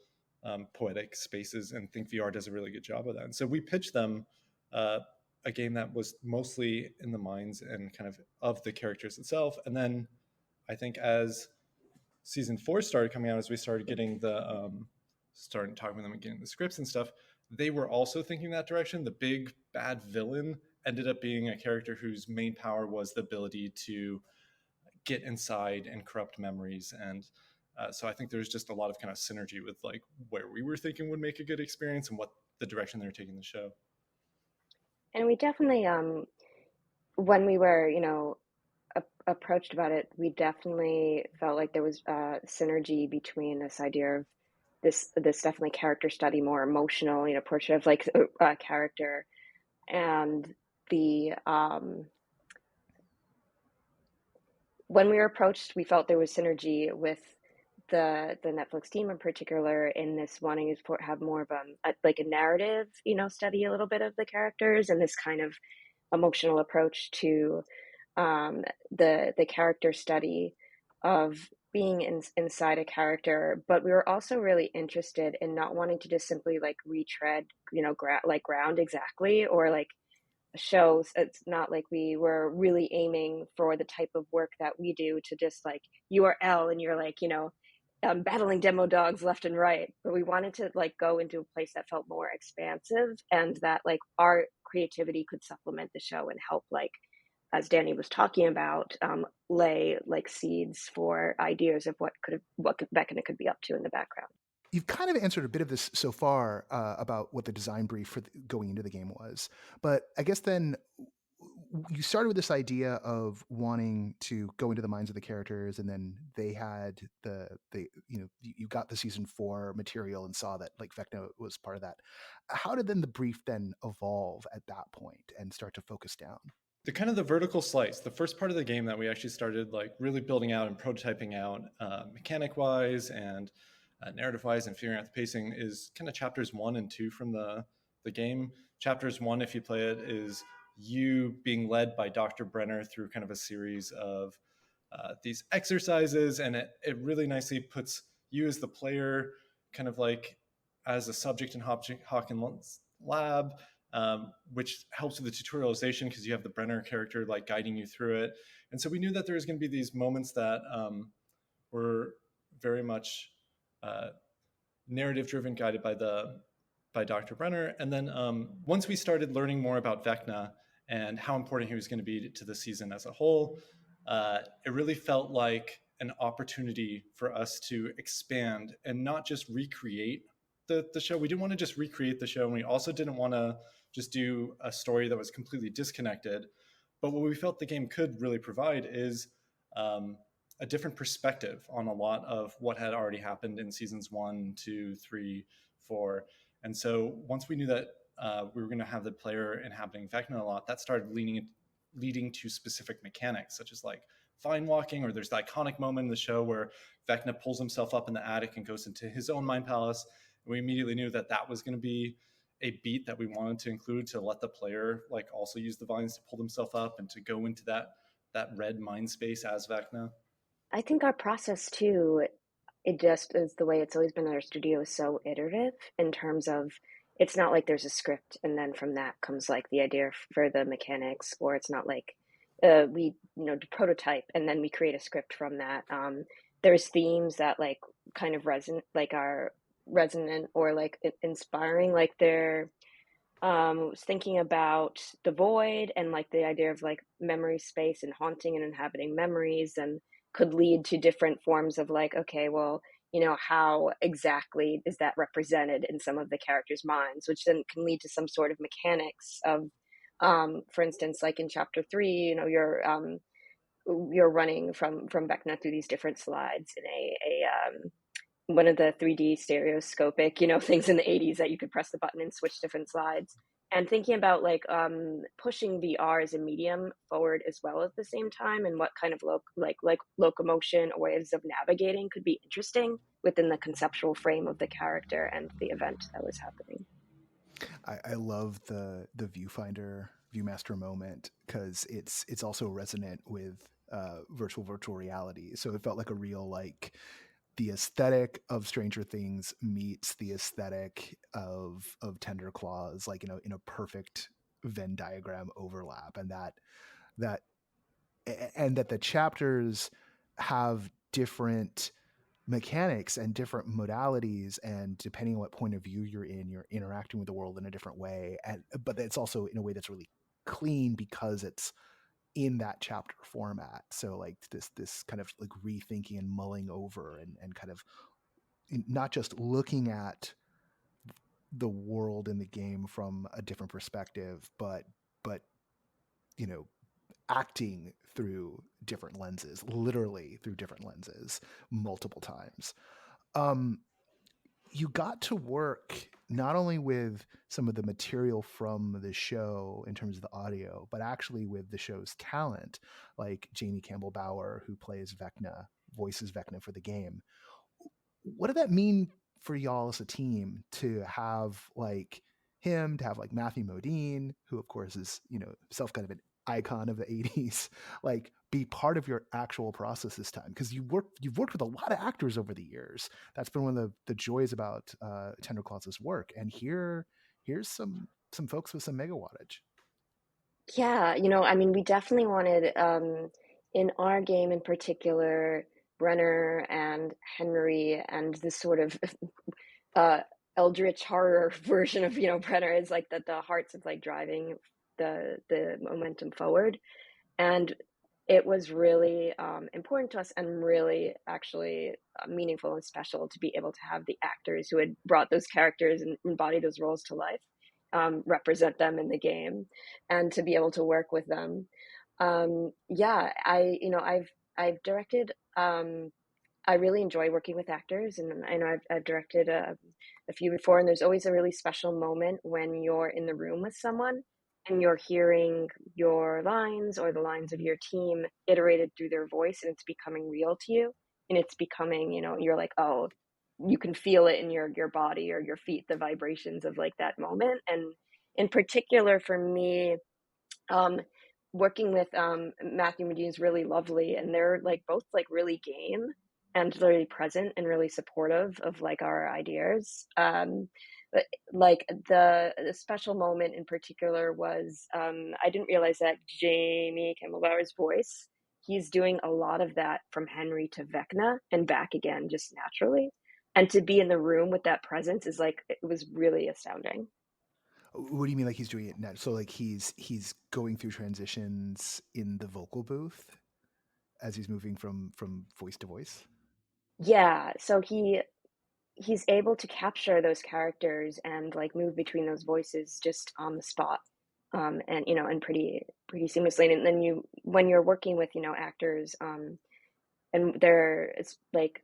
poetic spaces, and think VR does a really good job of that. And so we pitched them a game that was mostly in the minds and kind of the characters itself. And then I think as season 4 started coming out, as we started getting starting talking with them and getting the scripts and stuff, they were also thinking that direction. The big bad villain ended up being a character whose main power was the ability to get inside and corrupt memories. And so I think there's just a lot of kind of synergy with like where we were thinking would make a good experience and what the direction they were taking the show. And we definitely, when we were, approached about it, we definitely felt like there was synergy between this idea of this definitely character study, more emotional, portrait of like a character, and the when we were approached, we felt there was synergy with the Netflix team in particular in this wanting to have more of a narrative, study a little bit of the characters, and this kind of emotional approach to the character study of being inside a character. But we were also really interested in not wanting to just simply like retread, ground exactly, or like shows. It's not like we were really aiming for the type of work that we do to just like URL and you're like, battling demo dogs left and right. But we wanted to like go into a place that felt more expansive, and that like our creativity could supplement the show and help, like, as Danny was talking about, lay like seeds for ideas of what Vecna could be up to in the background. You've kind of answered a bit of this so far about what the design brief for going into the game was, but I guess then you started with this idea of wanting to go into the minds of the characters, and then they had you got the season 4 material and saw that like Vecna was part of that. How did then the brief then evolve at that point and start to focus down? The vertical slice, the first part of the game that we actually started like really building out and prototyping out mechanic wise and narrative wise and figuring out the pacing is kind of chapters 1 and 2 from the game. Chapters 1, if you play it, is you being led by Dr. Brenner through kind of a series of these exercises, and it really nicely puts you as the player kind of like as a subject in Hawkins' lab, which helps with the tutorialization because you have the Brenner character like guiding you through it. And so we knew that there was going to be these moments that were very much narrative driven, guided by Dr. Brenner. And then once we started learning more about Vecna and how important he was going to be to the season as a whole, it really felt like an opportunity for us to expand and not just recreate the show. We didn't want to just recreate the show, and we also didn't want to just do a story that was completely disconnected. But what we felt the game could really provide is a different perspective on a lot of what had already happened in seasons 1, 2, 3, 4. And so once we knew that we were going to have the player inhabiting Vecna a lot, that started leading to specific mechanics, such as like vine walking, or there's the iconic moment in the show where Vecna pulls himself up in the attic and goes into his own mind palace. And we immediately knew that that was going to be a beat that we wanted to include to let the player like also use the vines to pull themselves up and to go into that red mind space as Vecna. I think our process too, it just is the way it's always been in our studio, is so iterative in terms of, it's not like there's a script and then from that comes like the idea for the mechanics, or it's not like we prototype and then we create a script from that. There's themes that like kind of are resonant or like inspiring, like they're was thinking about the void and like the idea of like memory space and haunting and inhabiting memories, and could lead to different forms of like, okay, well, how exactly is that represented in some of the characters' minds, which then can lead to some sort of mechanics of, for instance, like in chapter 3, you're running from Vecna through these different slides in one of the 3D stereoscopic, things in the 80s that you could press the button and switch different slides. And thinking about like pushing VR as a medium forward as well at the same time, and what kind of locomotion or ways of navigating could be interesting within the conceptual frame of the character and the event that was happening. I love the viewmaster moment, because it's also resonant with virtual reality. So it felt like a real, like, the aesthetic of Stranger Things meets the aesthetic of Tender Claws, like, in a perfect Venn diagram overlap, and that the chapters have different mechanics and different modalities, and depending on what point of view you're interacting with the world in a different way, but it's also in a way that's really clean because it's in that chapter format. So like this kind of like rethinking and mulling over, and kind of not just looking at the world in the game from a different perspective, but acting through different lenses, literally through different lenses, multiple times. You got to work not only with some of the material from the show in terms of the audio, but actually with the show's talent, like Jamie Campbell Bower, who voices Vecna for the game. What did that mean for y'all as a team to have like him, to have like Matthew Modine, who of course is, self kind of an icon of the 80s, like be part of your actual process this time? Because you've worked with a lot of actors over the years. That's been one of the joys about Tender Claws' work. And here's some folks with some mega wattage. Yeah, we definitely wanted, in our game in particular, Brenner and Henry and this sort of eldritch horror version of, Brenner is like the hearts of like driving the momentum forward. And it was really important to us, and really actually meaningful and special to be able to have the actors who had brought those characters and embodied those roles to life represent them in the game, and to be able to work with them. Yeah, I've directed. I really enjoy working with actors, and I know I've directed a few before, and there's always a really special moment when you're in the room with someone and you're hearing your lines or the lines of your team iterated through their voice, and it's becoming real to you, and it's becoming, you're like, oh, you can feel it in your body or your feet, the vibrations of like that moment. And in particular for me, working with Matthew Modine is really lovely, and they're like both like really game and really present and really supportive of like our ideas. But like the special moment in particular was, I didn't realize that Jamie Campbell Bower's voice, he's doing a lot of that from Henry to Vecna and back again just naturally. And to be in the room with that presence is like, it was really astounding. What do you mean, like he's doing it now? So like he's going through transitions in the vocal booth as he's moving from voice to voice? Yeah, so he's able to capture those characters and like move between those voices just on the spot, and and pretty seamlessly. And then when you're working with actors, and it's like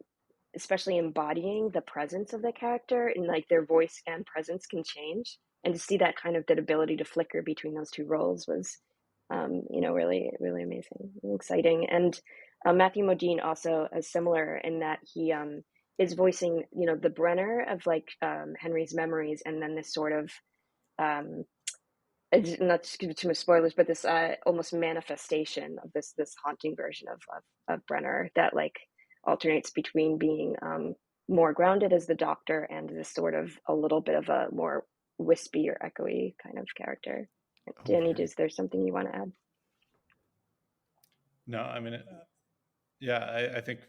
especially embodying the presence of the character, and like their voice and presence can change, and to see that kind of that ability to flicker between those two roles was really really amazing and exciting. And Matthew Modine also is similar in that he is voicing the Brenner of like Henry's memories, and then this sort of not to give too much spoilers, but this almost manifestation of this haunting version of Brenner that like alternates between being more grounded as the Doctor and this sort of a little bit of a more wispy or echoey kind of character. Danny, is there something you want to add? No, I mean, yeah, I think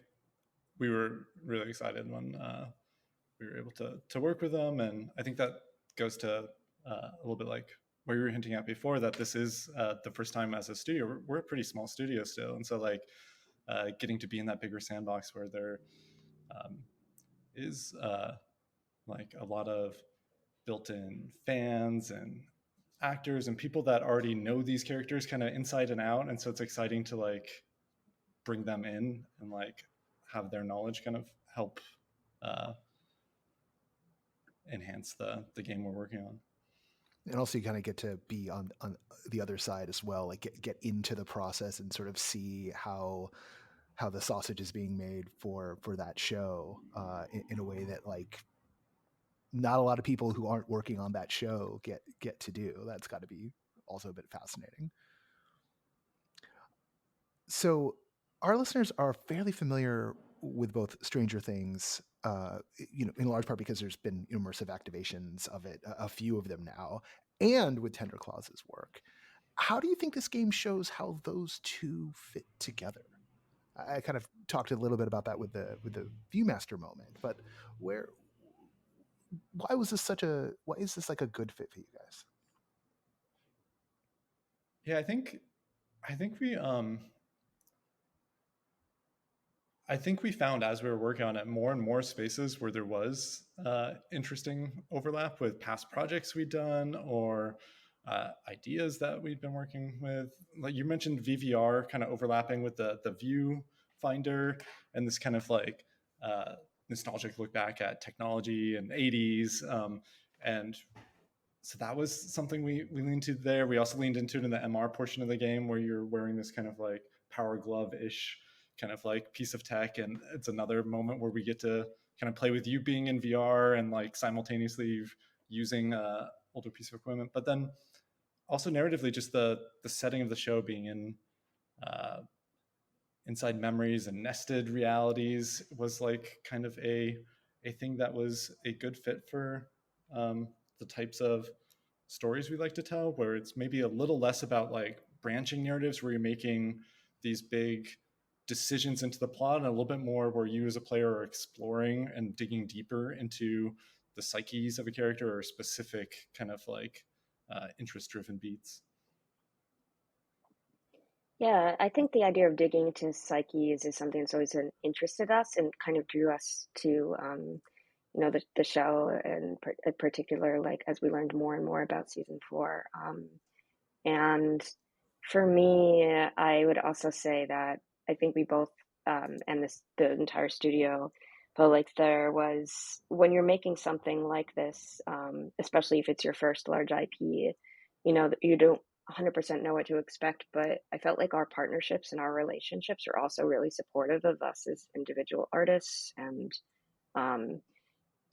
we were really excited when we were able to work with them, and I think that goes to a little bit like what you were hinting at before, that this is the first time as a studio. We're a pretty small studio still, and so like getting to be in that bigger sandbox where there is like a lot of built-in fans and actors and people that already know these characters kind of inside and out, and so it's exciting to like bring them in and like have their knowledge kind of help enhance the game we're working on. And also you kind of get to be on the other side as well, like get into the process and sort of see how the sausage is being made for that show in a way that like not a lot of people who aren't working on that show get to do. That's got to be also a bit fascinating. So our listeners are fairly familiar with both Stranger Things, in large part because there's been immersive activations of it, a few of them now, and with Tender Claus's work. How do you think this game shows how those two fit together? I kind of talked a little bit about that with the Viewmaster moment, but why is this like a good fit for you guys? Yeah, I think we found as we were working on it more and more spaces where there was interesting overlap with past projects we'd done or ideas that we'd been working with. Like you mentioned VVR kind of overlapping with the viewfinder and this kind of like nostalgic look back at technology and 80s. And so that was something we leaned to there. We also leaned into it in the MR portion of the game where you're wearing this kind of like Power Glove-ish kind of like piece of tech, and it's another moment where we get to kind of play with you being in VR and like simultaneously using older piece of equipment. But then also narratively, just the setting of the show being in inside memories and nested realities was like kind of a thing that was a good fit for the types of stories we like to tell, where it's maybe a little less about like branching narratives where you're making these big decisions into the plot, and a little bit more where you as a player are exploring and digging deeper into the psyches of a character or specific kind of like interest-driven beats. Yeah, I think the idea of digging into psyches is something that's always interested us and kind of drew us to, the show, and in particular, like as we learned more and more about season 4. And for me, I would also say that I think we both, and the entire studio, felt like there was, when you're making something like this, especially if it's your first large IP, you don't 100% know what to expect, but I felt like our partnerships and our relationships are also really supportive of us as individual artists. And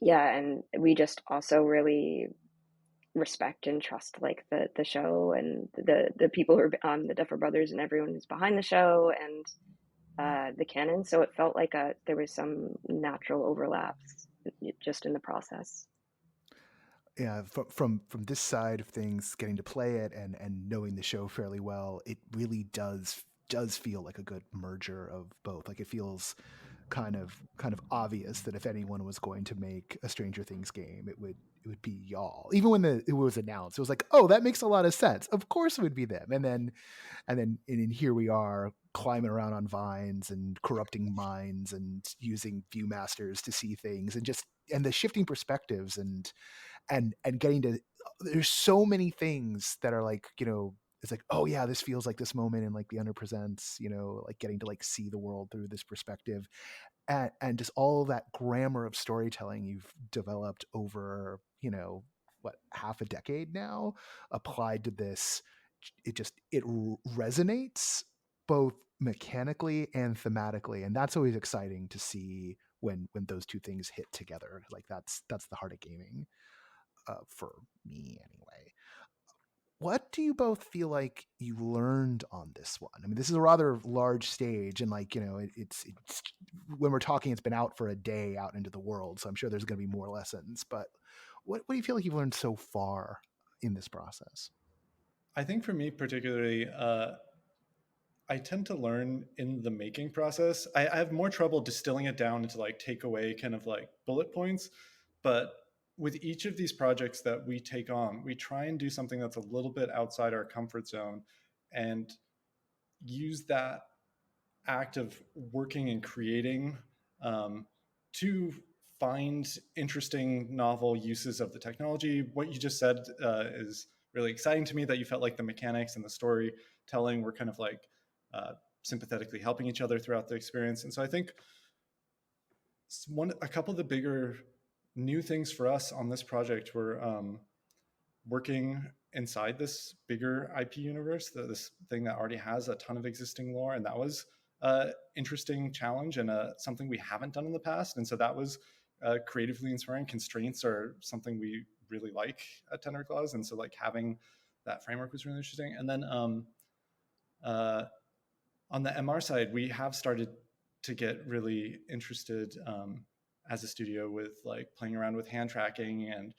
and we just also really respect and trust like the show and the people who are the Duffer Brothers and everyone who's behind the show and the canon. So it felt like there was some natural overlaps just in the process. Yeah, from this side of things, getting to play it and knowing the show fairly well, it really does feel like a good merger of both. Like it feels kind of obvious that if anyone was going to make a Stranger Things game, it would be y'all. Even when it was announced, it was like, oh, that makes a lot of sense. Of course it would be them. And then here we are climbing around on vines and corrupting minds and using Viewmasters to see things and the shifting perspectives and getting to, there's so many things that are like, it's like, oh yeah, this feels like this moment in like the Underpresents, like getting to like see the world through this perspective, and just all of that grammar of storytelling you've developed over, what, half a decade now, applied to this. It resonates both mechanically and thematically, and that's always exciting to see when those two things hit together. Like that's the heart of gaming. For me anyway. What do you both feel like you learned on this one? I mean, this is a rather large stage, and like, it's when we're talking, it's been out for a day out into the world, so I'm sure there's going to be more lessons. But what do you feel like you've learned so far in this process? I think for me particularly, I tend to learn in the making process. I have more trouble distilling it down into like takeaway kind of like bullet points, but with each of these projects that we take on, we try and do something that's a little bit outside our comfort zone and use that act of working and creating to find interesting, novel uses of the technology. What you just said is really exciting to me, that you felt like the mechanics and the storytelling were kind of like sympathetically helping each other throughout the experience. And so I think a couple of the bigger new things for us on this project were working inside this bigger IP universe, this thing that already has a ton of existing lore. And that was an interesting challenge and something we haven't done in the past. And so that was creatively inspiring. Constraints are something we really like at Tender Claws. And so like having that framework was really interesting. And then on the MR side, we have started to get really interested as a studio with like playing around with hand tracking, and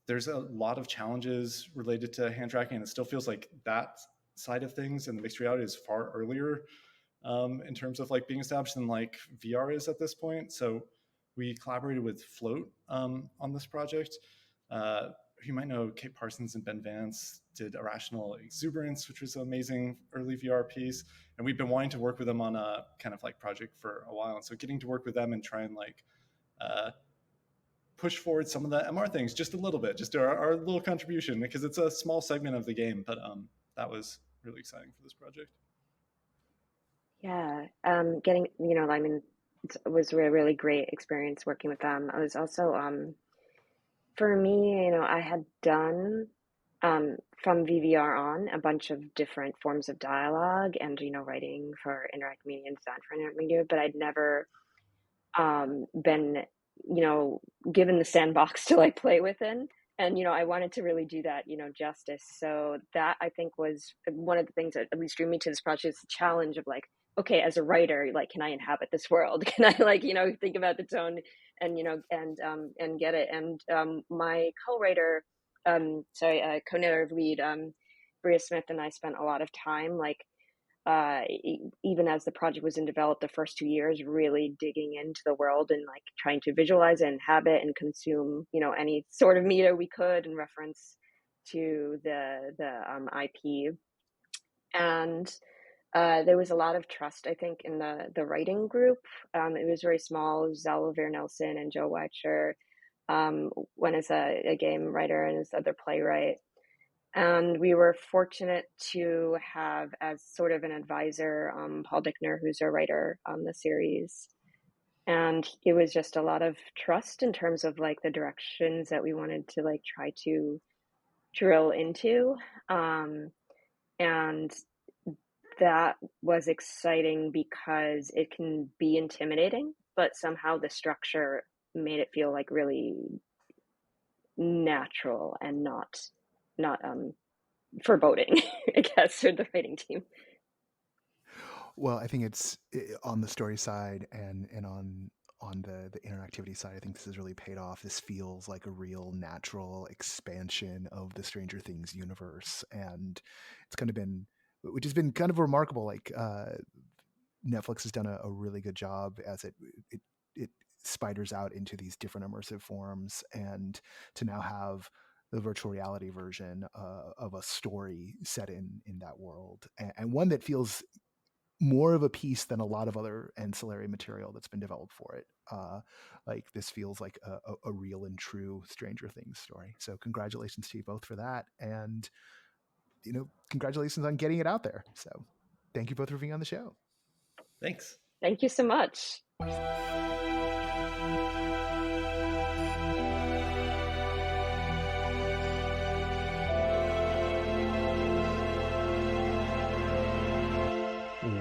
there's a lot of challenges related to hand tracking, and it still feels like that side of things and the mixed reality is far earlier in terms of like being established than like VR is at this point. So we collaborated with Float on this project. You might know Kate Parsons and Ben Vance did Irrational Exuberance, which was an amazing early VR piece. And we've been wanting to work with them on a kind of like project for a while. And so getting to work with them and try and like push forward some of the MR things just a little bit, just our little contribution, because it's a small segment of the game. But that was really exciting for this project. Yeah, getting, I mean, it was a really great experience working with them. I was also, for me, I had done from VVR on a bunch of different forms of dialogue and, writing for interactive media and design for interactive media, but I'd never been, given the sandbox to like play within. And, I wanted to really do that, justice. So that I think was one of the things that at least drew me to this project, is the challenge of like, okay, as a writer, like, can I inhabit this world? Can I like, think about the tone and, and get it. And my co-writer, co-narrative lead, Bria Smith, and I spent a lot of time, like, even as the project was in develop the first 2 years, really digging into the world and like trying to visualize and inhabit and consume, any sort of media we could in reference to the IP. And there was a lot of trust, I think, in the writing group. It was very small. Zell Nelson and Joe Weicher, one is a game writer and his other playwright. And we were fortunate to have as sort of an advisor, Paul Dickner, who's a writer on the series. And it was just a lot of trust in terms of like the directions that we wanted to like try to drill into. And that was exciting because it can be intimidating, but somehow the structure made it feel like really natural and not foreboding, I guess, for the writing team. Well, I think it's on the story side and on the interactivity side. I think this has really paid off. This feels like a real natural expansion of the Stranger Things universe, and it's kind of been, which has been kind of remarkable. Like Netflix has done a really good job as it spiders out into these different immersive forms, and to now have the virtual reality version of a story set in that world, and one that feels more of a piece than a lot of other ancillary material that's been developed for it. Like this feels like a real and true Stranger Things story. So congratulations to you both for that, and congratulations on getting it out there. So thank you both for being on the show. Thanks. Thank you so much.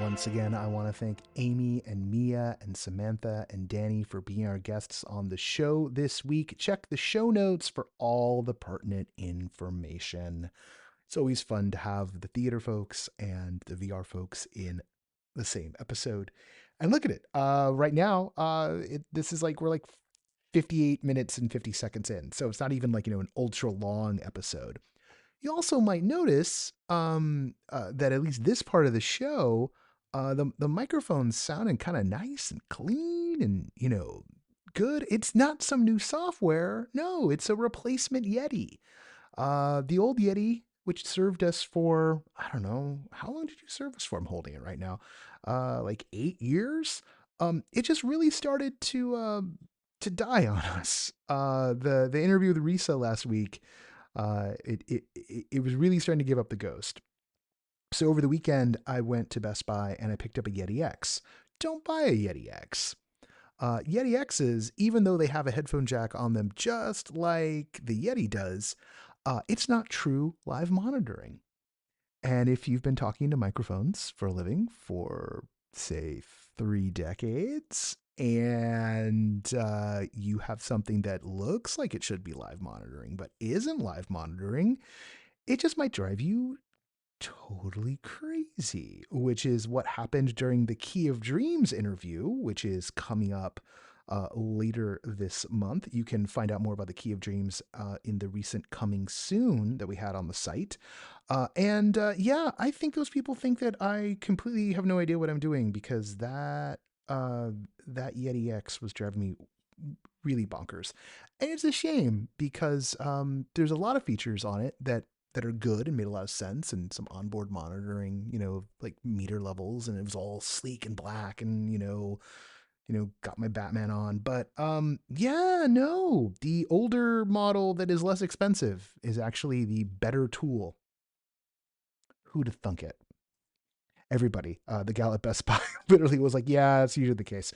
Once again, I want to thank Amy and Mia and Samantha and Danny for being our guests on the show this week. Check the show notes for all the pertinent information. It's always fun to have the theater folks and the VR folks in the same episode. And look at it. Right now, this is like, we're like 58 minutes and 50 seconds in. So it's not even like, an ultra long episode. You also might notice that at least this part of the show, the microphones sounding kind of nice and clean and, good. It's not some new software. No, it's a replacement Yeti. The old Yeti, which served us for, I don't know, how long did you serve us for? I'm holding it right now. Like 8 years. It just really started to die on us. The interview with Risa last week, it was really starting to give up the ghost. So over the weekend, I went to Best Buy and I picked up a Yeti X. Don't buy a Yeti X. Yeti X's, even though they have a headphone jack on them just like the Yeti does, it's not true live monitoring. And if you've been talking to microphones for a living for, say, 3 decades, and you have something that looks like it should be live monitoring but isn't live monitoring, it just might drive you totally crazy, which is what happened during the Key of Dreams interview, which is coming up later this month. You can find out more about the Key of Dreams in the recent Coming Soon that we had on the site. Yeah, I think those people think that I completely have no idea what I'm doing, because that Yeti X was driving me really bonkers. And it's a shame, because there's a lot of features on it that are good and made a lot of sense, and some onboard monitoring, like meter levels, and it was all sleek and black, and got my Batman on. But yeah, no, the older model that is less expensive is actually the better tool. Who'd have thunk it? Everybody, the gal at Best Buy literally was like, yeah, it's usually the case.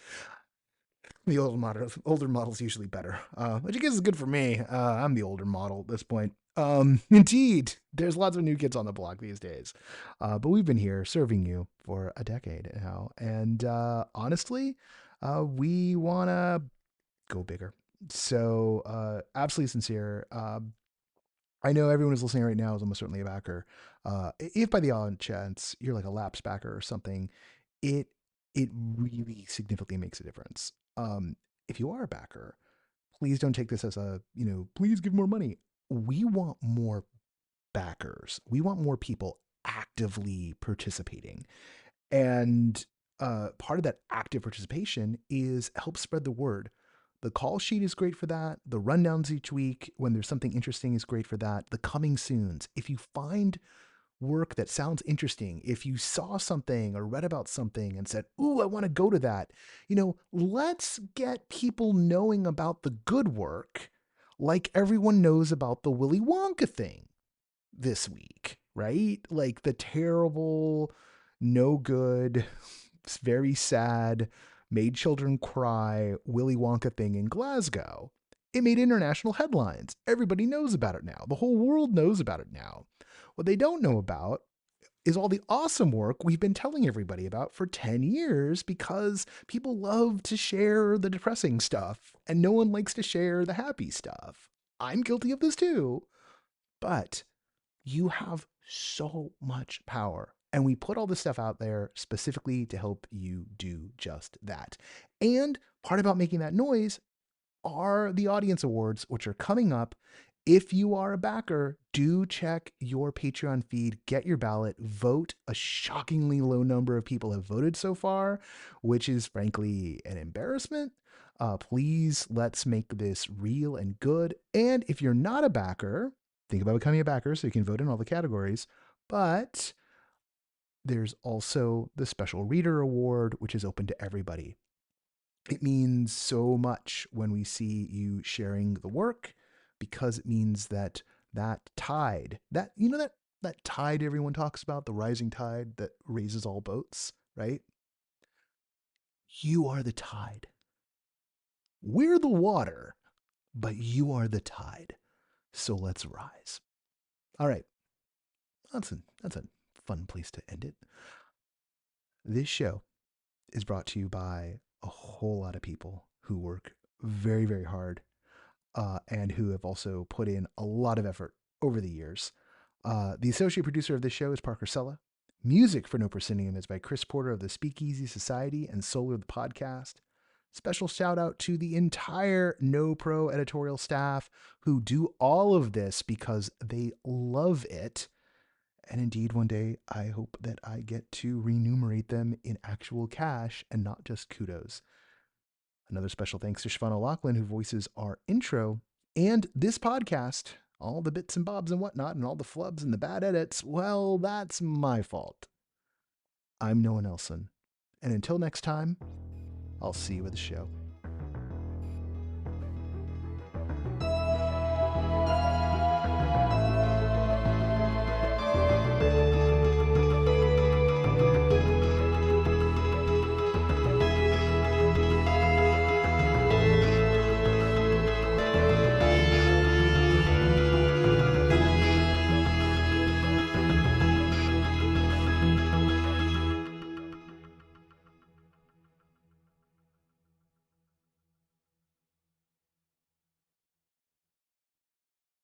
The older model's usually better, which I guess is good for me. I'm the older model at this point. Indeed, there's lots of new kids on the block these days, but we've been here serving you for a decade now, and honestly, we want to go bigger. So, absolutely sincere. I know everyone who's listening right now is almost certainly a backer. If by the odd chance you're like a lapsed backer or something, it it really significantly makes a difference. If you are a backer, please don't take this as a, please give more money. We want more backers. We want more people actively participating. And part of that active participation is help spread the word. The call sheet is great for that. The rundowns each week when there's something interesting is great for that. The coming soons. If you find work that sounds interesting, if you saw something or read about something and said, ooh, I want to go to that, let's get people knowing about the good work like everyone knows about the Willy Wonka thing this week, right? Like the terrible, no good, very sad, made children cry Willy Wonka thing in Glasgow. It made international headlines. Everybody knows about it now. The whole world knows about it now. What they don't know about is all the awesome work we've been telling everybody about for 10 years, because people love to share the depressing stuff and no one likes to share the happy stuff. I'm guilty of this too. But you have so much power. And we put all this stuff out there specifically to help you do just that. And part about making that noise are the audience awards, which are coming up. If you are a backer, do check your Patreon feed, get your ballot, vote. A shockingly low number of people have voted so far, which is frankly an embarrassment. Please, let's make this real and good. And if you're not a backer, think about becoming a backer so you can vote in all the categories. But there's also the Special Reader Award, which is open to everybody. It means so much when we see you sharing the work, because it means that tide, that tide everyone talks about, the rising tide that raises all boats, right? You are the tide. We're the water, but you are the tide. So let's rise. All right. That's a fun place to end it. This show is brought to you by a whole lot of people who work very, very hard, and who have also put in a lot of effort over the years. The associate producer of this show is Parker Sella. Music for No Proscenium is by Chris Porter of the Speakeasy Society and Solar the Podcast. Special shout out to the entire NoPro editorial staff who do all of this because they love it. And indeed, one day, I hope that I get to remunerate them in actual cash and not just kudos. Another special thanks to Siobhan O'Loughlin, who voices our intro. And this podcast, all the bits and bobs and whatnot, and all the flubs and the bad edits, well, that's my fault. I'm Noah Nelson. And until next time, I'll see you at the show.